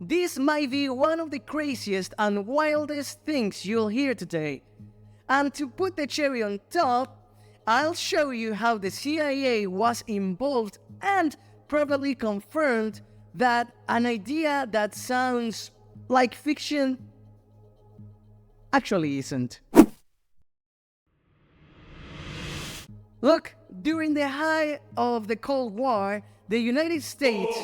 This might be one of the craziest and wildest things you'll hear today. And to put the cherry on top, I'll show you how the CIA was involved and probably confirmed that an idea that sounds like fiction actually isn't. Look, during the height of the Cold War, the United States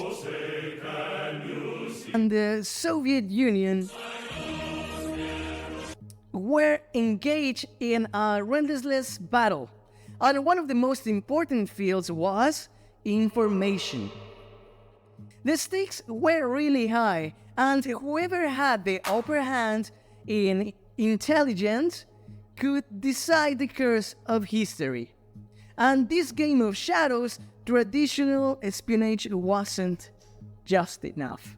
and the Soviet Union were engaged in a relentless battle. And one of the most important fields was information. The stakes were really high, and whoever had the upper hand in intelligence could decide the course of history. And this game of shadows, traditional espionage wasn't just enough.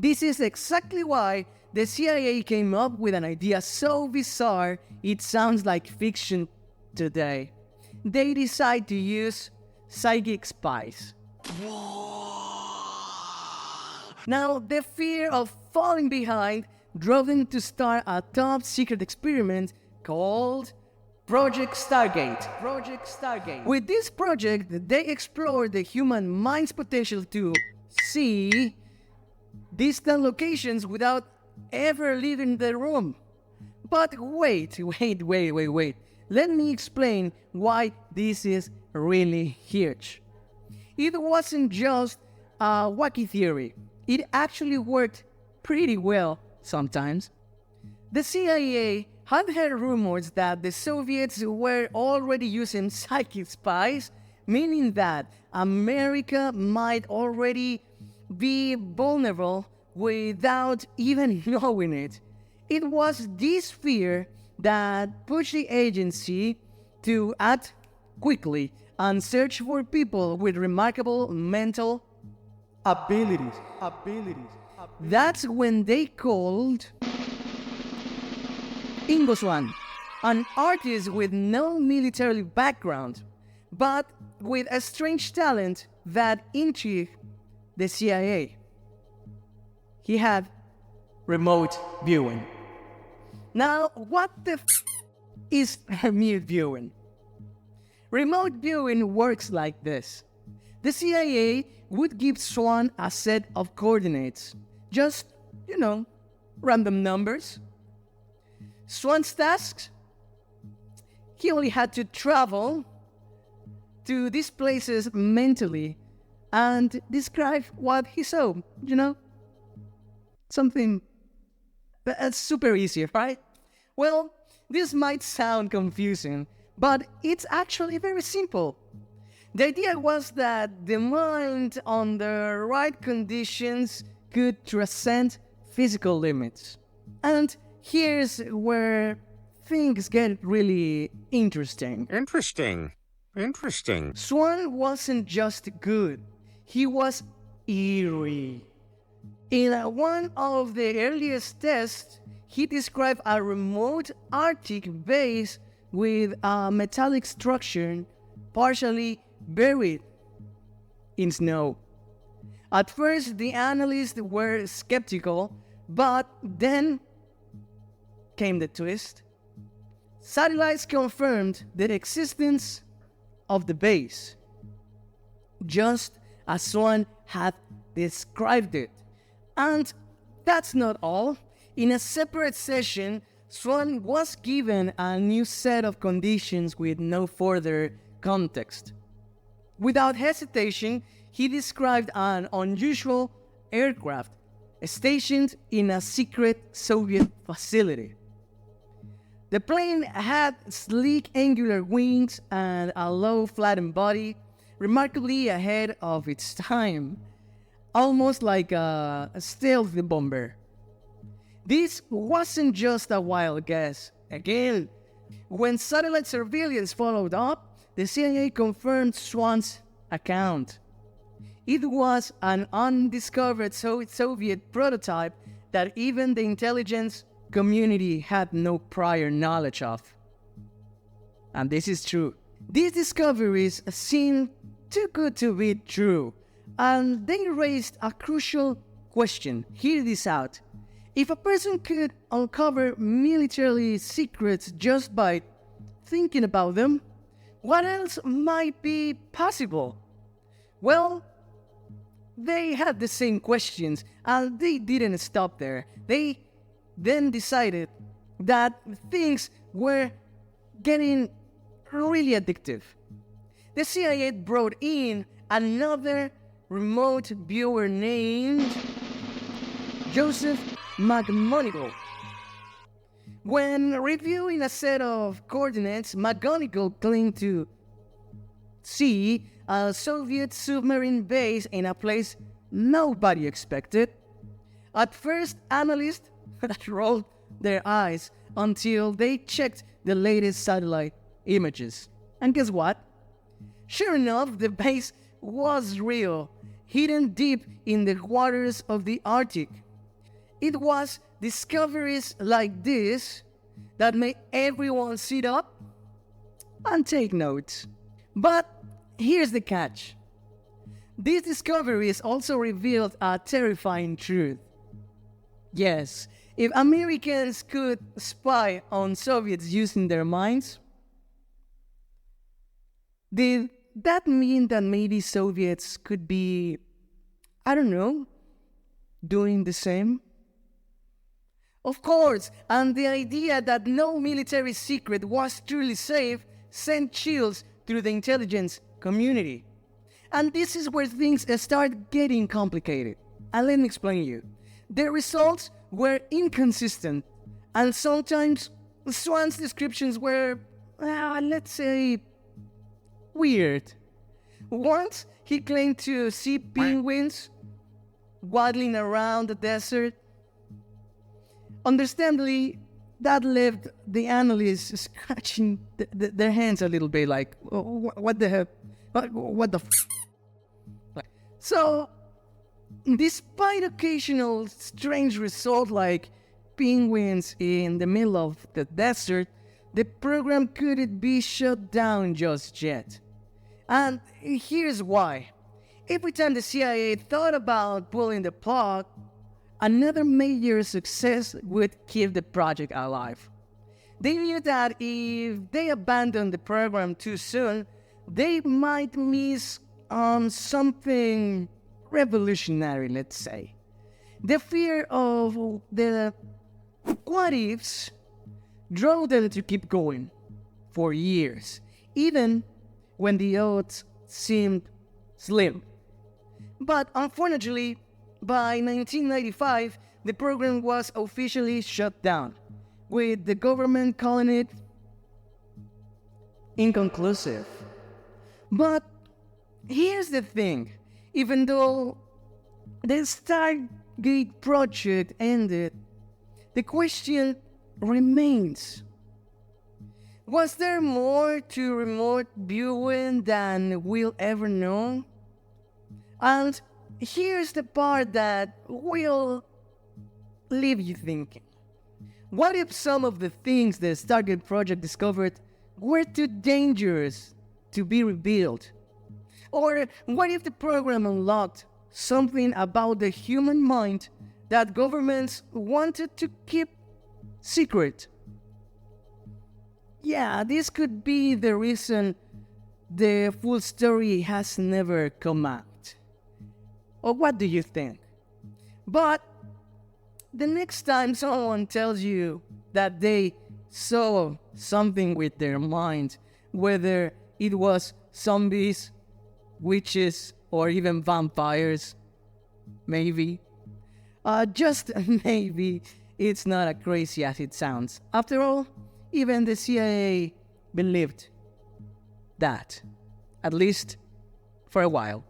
This is exactly why the CIA came up with an idea so bizarre it sounds like fiction today. They decide to use psychic spies. Now, the fear of falling behind drove them to start a top secret experiment called Project Stargate. With this project, they explored the human mind's potential to see distant locations without ever leaving the room. But wait. Let me explain why this is really huge. It wasn't just a wacky theory. It actually worked pretty well sometimes. The CIA had heard rumors that the Soviets were already using psychic spies, meaning that America might already be vulnerable without even knowing it. It was this fear that pushed the agency to act quickly and search for people with remarkable mental abilities. That's when they called Ingo Swann, an artist with no military background, but with a strange talent that intrigued the CIA. He had remote viewing. Now, what the is remote viewing? Remote viewing works like this. The CIA would give Swann a set of coordinates. Just, random numbers. Swann's tasks? He only had to travel to these places mentally and describe what he saw, Something that's super easy, right? Well, this might sound confusing, but it's actually very simple. The idea was that the mind, under right conditions, could transcend physical limits. And here's where things get really interesting. Interesting. Swann wasn't just good, he was eerie. In one of the earliest tests, he described a remote Arctic base with a metallic structure partially buried in snow. At first, the analysts were skeptical, but then came the twist. Satellites confirmed the existence of the base, just as Swann had described it. And that's not all. In a separate session, Swann was given a new set of conditions with no further context. Without hesitation, he described an unusual aircraft stationed in a secret Soviet facility. The plane had sleek angular wings and a low flattened body, remarkably ahead of its time, almost like a stealth bomber. This wasn't just a wild guess. Again, when satellite surveillance followed up, the CIA confirmed Swann's account. It was an undiscovered Soviet prototype that even the intelligence community had no prior knowledge of. And this is true. These discoveries seemed too good to be true, and they raised a crucial Question, hear this out. If a person could uncover military secrets just by thinking about them, what else might be possible? Well, they had the same questions, and they didn't stop there. They then decided that things were getting really addictive. The CIA brought in another remote viewer named Joseph McMonigal. When reviewing a set of coordinates, McGonigal claimed to see a Soviet submarine base in a place nobody expected. At first, analysts rolled their eyes until they checked the latest satellite images. And guess what? Sure enough, the base was real, hidden deep in the waters of the Arctic. It was discoveries like this that made everyone sit up and take notes. But here's the catch. These discoveries also revealed a terrifying truth. Yes, if Americans could spy on Soviets using their minds, did that mean that maybe Soviets could be, I don't know, doing the same? Of course, and the idea that no military secret was truly safe sent chills through the intelligence community. And this is where things start getting complicated. And let me explain you. The results were inconsistent, and sometimes Swan's descriptions were, let's say, weird. Once, he claimed to see penguins waddling around the desert. Understandably, that left the analysts scratching their hands a little bit, like, what the hell? What the f? So, despite occasional strange results like penguins in the middle of the desert, the program couldn't be shut down just yet. And here's why. Every time the CIA thought about pulling the plug, another major success would keep the project alive. They knew that if they abandoned the program too soon, they might miss something revolutionary, let's say. The fear of the what ifs drove them to keep going for years, even when the odds seemed slim. But unfortunately, by 1995, the program was officially shut down, with the government calling it inconclusive. But here's the thing, even though the Stargate project ended, the question remains. Was there more to remote viewing than we'll ever know? And here's the part that will leave you thinking. What if some of the things the Stargate project discovered were too dangerous to be revealed? Or what if the program unlocked something about the human mind that governments wanted to keep secret? Yeah, this could be the reason the full story has never come out. Or what do you think? But the next time someone tells you that they saw something with their mind, whether it was zombies, witches, or even vampires, maybe, just maybe, it's not as crazy as it sounds. After all, even the CIA believed that, at least for a while.